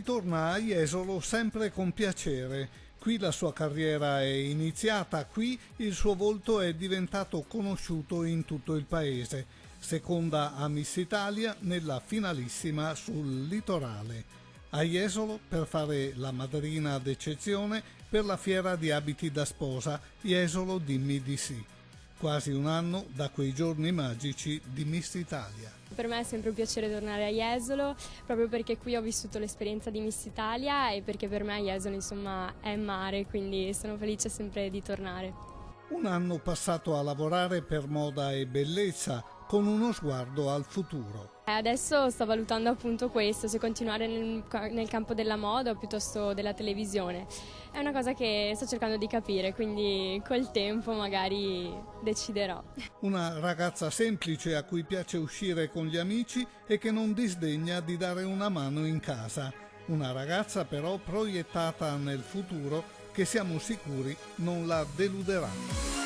ritorna a Jesolo sempre con piacere. Qui la sua carriera è iniziata, qui il suo volto è diventato conosciuto in tutto il paese. Seconda a Miss Italia nella finalissima sul litorale. A Jesolo per fare la madrina d'eccezione per la fiera di abiti da sposa Jesolo Dimmi di sì. Quasi un anno da quei giorni magici di Miss Italia. Per me è sempre un piacere tornare a Jesolo, proprio perché qui ho vissuto l'esperienza di Miss Italia e perché per me Jesolo insomma è mare, quindi sono felice sempre di tornare. Un anno passato a lavorare per moda e bellezza, con uno sguardo al futuro. Adesso sto valutando appunto questo, se continuare nel campo della moda o piuttosto della televisione. È una cosa che sto cercando di capire, quindi col tempo magari deciderò. Una ragazza semplice a cui piace uscire con gli amici e che non disdegna di dare una mano in casa. Una ragazza però proiettata nel futuro che siamo sicuri non la deluderà.